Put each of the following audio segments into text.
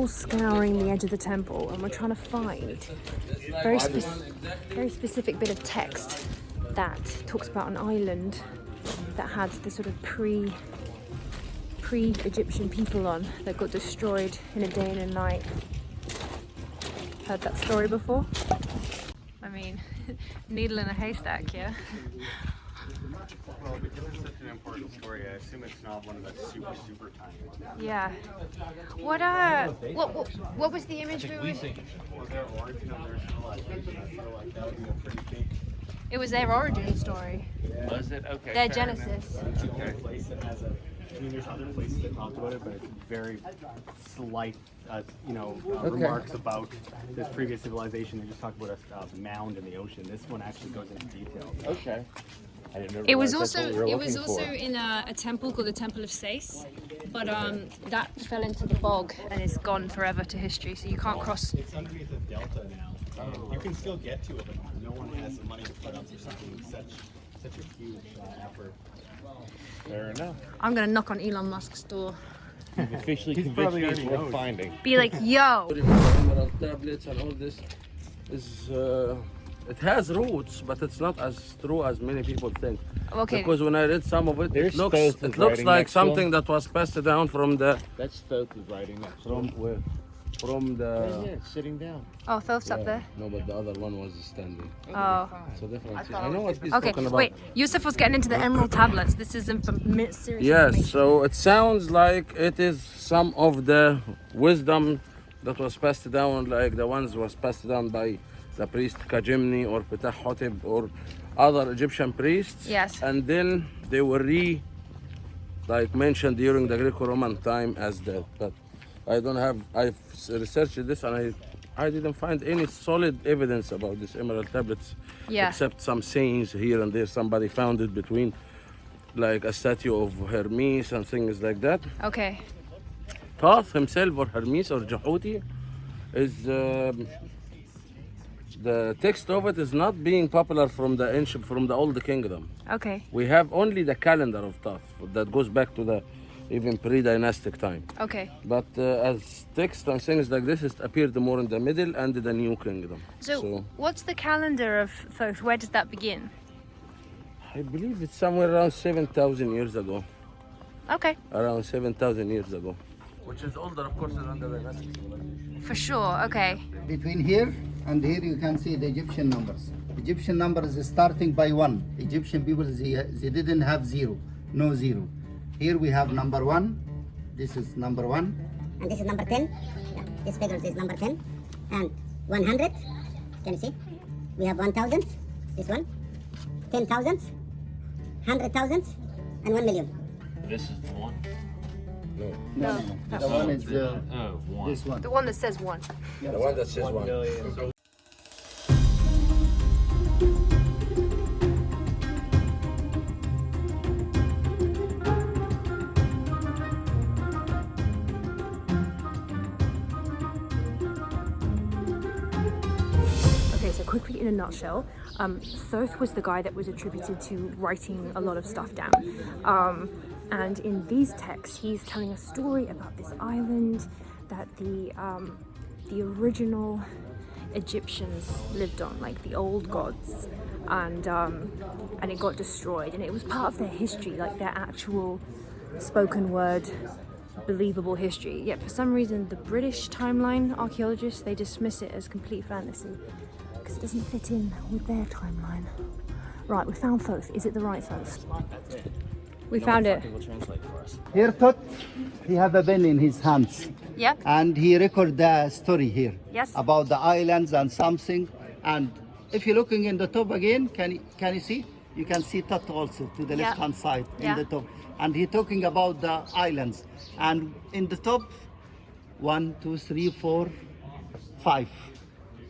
all scouring the edge of the temple, and we're trying to find a very specific bit of text that talks about an island that had the sort of pre-Egyptian people on that got destroyed in a day and a night. Heard that story before? I mean, needle in a haystack, yeah? Well, because it's such an important story, I assume it's not one of the super tiny ones. Yeah. What was the image we were... Well, their origin of their civilization, I feel like that would be a pretty big... It was their origin story. Was it? Okay. Their genesis. It's the only place that has a... I mean, there's other places that talk about it, but it's very slight, remarks about this previous civilization. They just talk about a mound in the ocean. This one actually goes into detail. Okay. I didn't know It was also in a temple called the Temple of Sais, but that fell into the bog and is gone forever to history. So you can't cross. It's underneath the delta now. You can still get to it, but no one has the money to put up for something such a huge effort. Fair enough. I'm gonna knock on Elon Musk's door. You've officially convinced me it's worth finding. Be like, yo. Emerald tablets and all this is it has roots, but it's not as true as many people think. Okay. Because when I read some of it, There's it looks Thoth writing like next to him. something that was passed down from the That's Thoth is writing next. from where from the. Yeah, sitting down. Oh, Thoth's up there. No, but the other one was standing. Oh. So different. I know what he's Okay, talking about. wait. Yusuf was getting into the emerald tablets. This is serious Yes, information. so it sounds like it is some of the wisdom that was passed down, like the ones was passed down by the priest Kajimni or Ptahhotep or other Egyptian priests. Yes. And then they were mentioned during the Greco-Roman time as that. But I've researched this and I didn't find any solid evidence about these emerald tablets. Yeah. Except some sayings here and there. Somebody found it between like a statue of Hermes and things like that. Okay. Thoth himself or Hermes or Jehuti is the text of it is not being popular from the old kingdom. Okay. We have only the calendar of Thoth that goes back to the even pre-dynastic time. Okay. But as text and things like this, it appeared more in the middle and the new kingdom. So what's the calendar of Thoth? Where does that begin? I believe it's somewhere around 7,000 years ago. Okay. Around 7,000 years ago. Which is older, of course, than the dynastic civilization. For sure. Okay. Between here and here you can see the Egyptian numbers. Egyptian numbers is starting by 1. Egyptian people, they didn't have 0, no 0. Here we have number 1, this is number 1. And this is number 10, yeah, this figure is number 10. And 100, can you see? We have 1,000, this one, 10,000, 100,000, and 1 million. This is the one. No. The one is one. this one. The one that says 1. The one that says 1. Okay, so quickly in a nutshell, Thoth was the guy that was attributed to writing a lot of stuff down. And in these texts, he's telling a story about this island that the original Egyptians lived on, like the old gods, and it got destroyed, and it was part of their history, like their actual spoken word, believable history. Yet for some reason, the British timeline archaeologists, they dismiss it as complete fantasy because it doesn't fit in with their timeline. Right, we found Thoth. Is it the right Thoth? We found it. Here Thoth, he have a pen in his hands. Yep. And he record the story here. Yes. About the islands and something. And if you're looking in the top again, can you see? You can see Thoth also to the Yeah. left hand side Yeah. in the top. And he talking about the islands. And in the top, 1, 2, 3, 4, 5.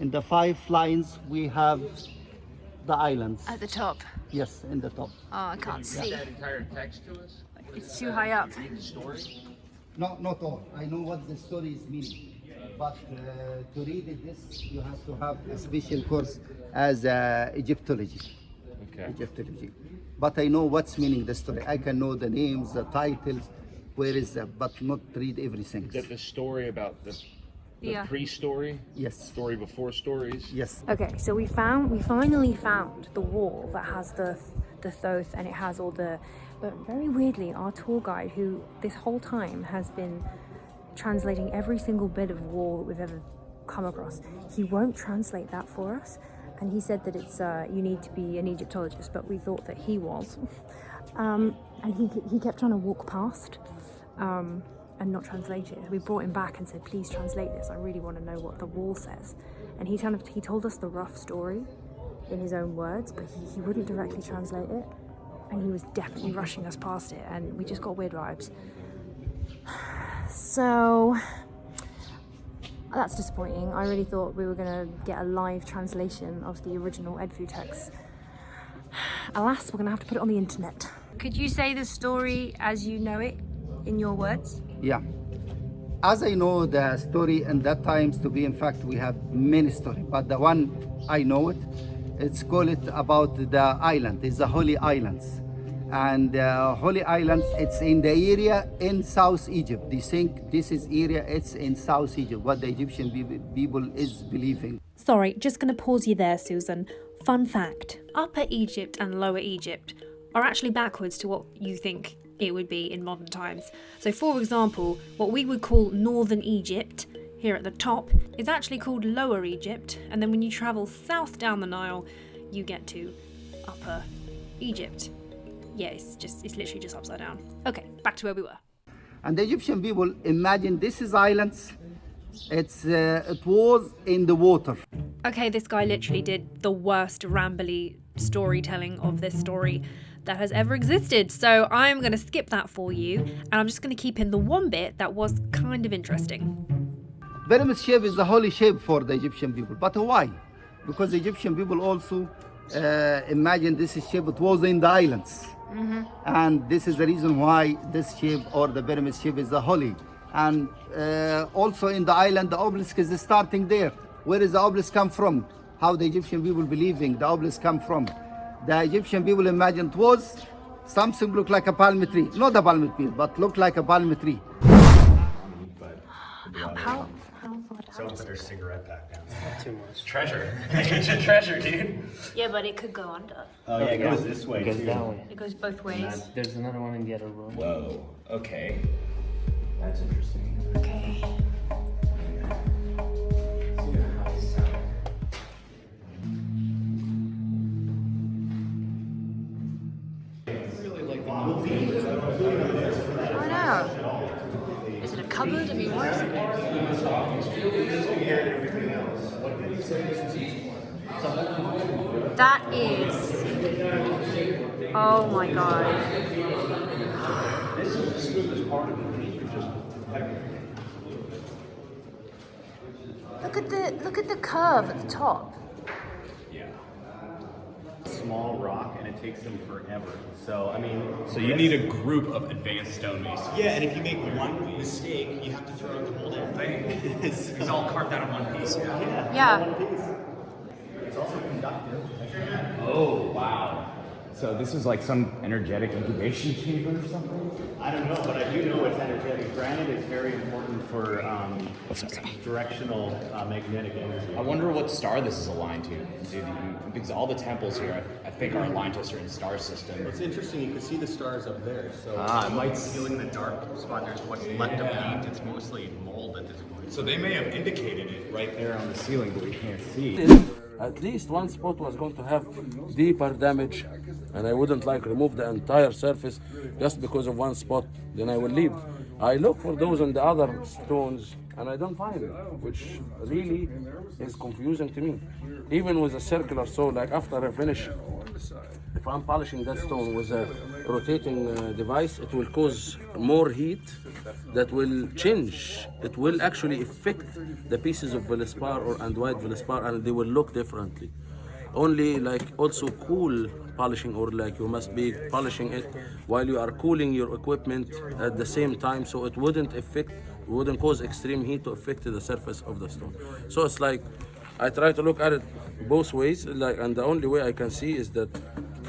In the 5 lines we have the islands. At the top. Yes, in the top. Oh, I can't see. That entire text to us. It's too high up. Read the story. No, not all. I know what the story is meaning, but to read it, this you have to have a special course as Egyptology. Okay. Egyptology. But I know what's meaning the story. I can know the names, the titles, where is that, but not read everything. The story about the Yeah. Pre-story? Yes. Story before stories? Yes. Okay, so we finally found the wall that has the Thoth, and it has all the, but very weirdly, our tour guide, who this whole time has been translating every single bit of wall that we've ever come across, he won't translate that for us, and he said that it's you need to be an Egyptologist, but we thought that he was, and he kept trying to walk past. And not translate it. We brought him back and said, please translate this. I really want to know what the wall says. And he told us the rough story in his own words, but he wouldn't directly translate it. And he was definitely rushing us past it, and we just got weird vibes. So that's disappointing. I really thought we were gonna get a live translation of the original Edfu text. Alas, we're gonna have to put it on the internet. Could you say the story as you know it in your words? Yeah. As I know the story in that times to be, in fact, we have many stories, but the one I know it's called about the island. It's the Holy Islands. And Holy Islands, it's in the area in South Egypt. They think this is area, it's in South Egypt, what the Egyptian people is believing. Sorry, just going to pause you there, Susan. Fun fact. Upper Egypt and Lower Egypt are actually backwards to what you think it would be in modern times. So for example, what we would call Northern Egypt here at the top is actually called Lower Egypt, and then when you travel south down the Nile you get to Upper Egypt. Yeah, it's literally just upside down. Okay, back to where we were. And the Egyptian people imagine this is islands. It was in the water. Okay, this guy literally did the worst rambly storytelling of this story that has ever existed. So I'm going to skip that for you, and I'm just going to keep in the one bit that was kind of interesting. Pyramid shape is the holy shape for the Egyptian people. But why? Because the Egyptian people also imagine this shape, it was in the islands. And this is the reason why this shape or the pyramid shape is the holy. And also in the island, the obelisk is starting there. Where is the obelisk come from? How the Egyptian people believing the obelisk come from? The Egyptian people imagined it was something look like a palm tree. Not a palm tree, but look like a palm tree. How So put their cigarette pack down. Too much. Treasure. Ancient treasure, dude. Yeah, but it could go under. Oh yeah, it goes this way Goes too. that way. It goes both ways. There's another one in the other room. Whoa. Okay. That's interesting. Okay. I know. Is it a cupboard? I mean, what is it? That is. Oh my god. Look at the curve at the top. Small rock, and it takes them forever. So I mean, so you need a group of advanced stonemasons. Yeah, and if you make one mistake, you have to throw out the whole damn thing. It's all carved out of one piece. Yeah. It's also conductive. Oh wow! So this is like some energetic incubation chamber or something? I don't know, but I do know it's energetic. Granite is very important for directional magnetic energy. I wonder what star this is aligned to, because all the temples here, I think, are aligned to a certain star system. It's interesting, you can see the stars up there, so It might feel in the dark spot. There's what's left of paint. It's mostly mold at this point. so they may have indicated it right Right there on the ceiling, but we can't see. At least one spot was going to have deeper damage, and I wouldn't like remove the entire surface just because of one spot, then I will leave. I look for those on the other stones and I don't find it, which really is confusing to me. Even with a circular saw, like after I finish, if I'm polishing that stone with a rotating device, it will cause more heat that will change. It will actually affect the pieces of Velespar and white Velespar, and they will look differently. Only like also cool polishing, or like you must be polishing it while you are cooling your equipment at the same time, so it wouldn't cause extreme heat to affect the surface of the stone. So it's like I try to look at it both ways, like, and the only way I can see is that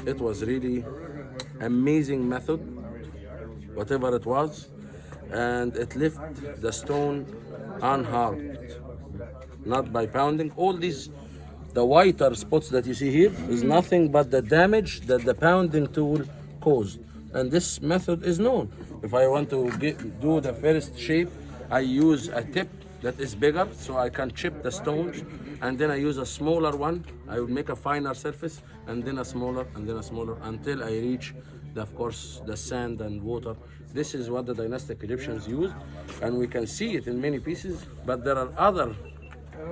it was really amazing method, whatever it was, and it left the stone unharmed. not by pounding. All these, the whiter spots that you see here is nothing but the damage that the pounding tool caused. And this method is known. If I want to do the first shape, I use a tip that is bigger so I can chip the stones, and then I use a smaller one. I will make a finer surface, and then a smaller, and then a smaller, until I reach, of course, the sand and water. This is what the dynastic Egyptians used, and we can see it in many pieces, but there are other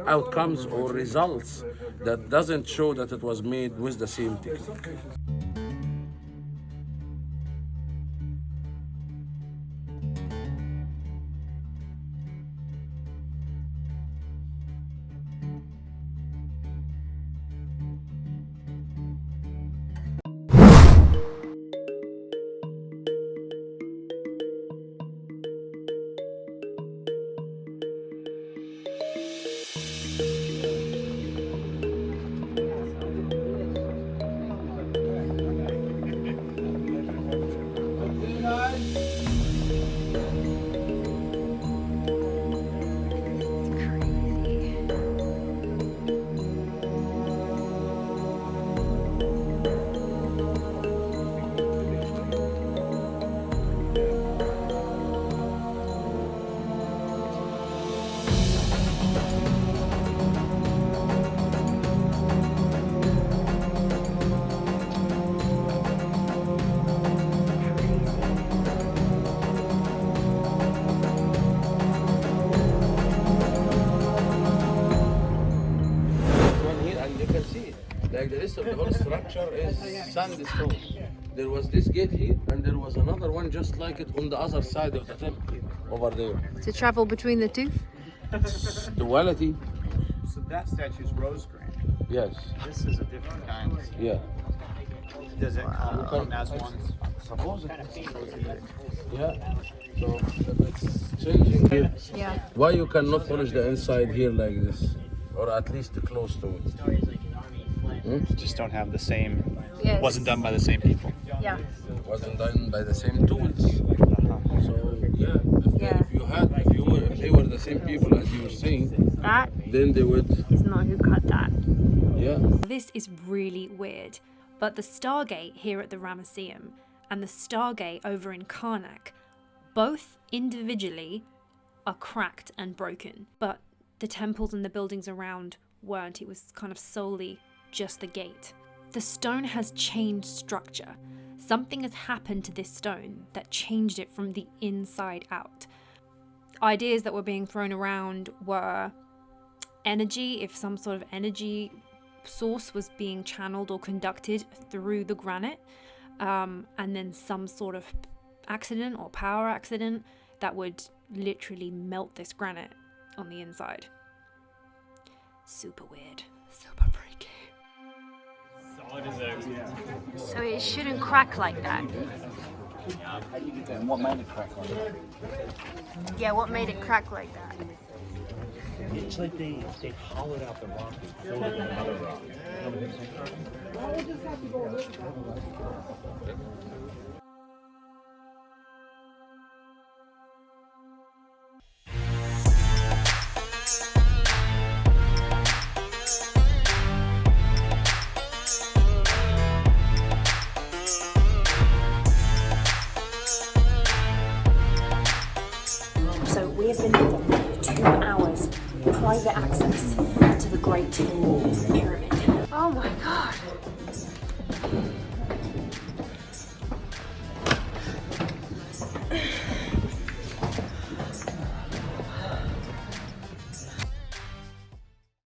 outcomes or results that doesn't show that it was made with the same technique. Like the rest of the whole structure is sandstone. There was this gate here, and there was another one just like it on the other side of the temple, over there. To travel between the two? Duality. So that statue's rose granite. Yes. This is a different kind. Yeah. Does it come as one? Supposedly. Yeah. So if it's changing here, Yeah. why you cannot polish the inside here like this, or at least close to it? Just don't have the same. Yes. Wasn't done by the same people. Yeah. Wasn't done by the same tools. So yeah, if they were the same people as you were saying, That then they would. is not who cut that. Yeah. This is really weird, but the Stargate here at the Ramesseum and the Stargate over in Karnak, both individually are cracked and broken, but the temples and the buildings around weren't. It was kind of solely just the gate. The stone has changed structure. Something has happened to this stone that changed it from the inside out. Ideas that were being thrown around were energy, if some sort of energy source was being channeled or conducted through the granite, and then some sort of accident or power accident that would literally melt this granite on the inside. Super weird, super freaky. So it shouldn't crack like that. And what made it crack like that? Yeah, what made it crack like that? It's like they hollowed out the rock and filled it with another rock. So we have been given 2 hours private access to the Great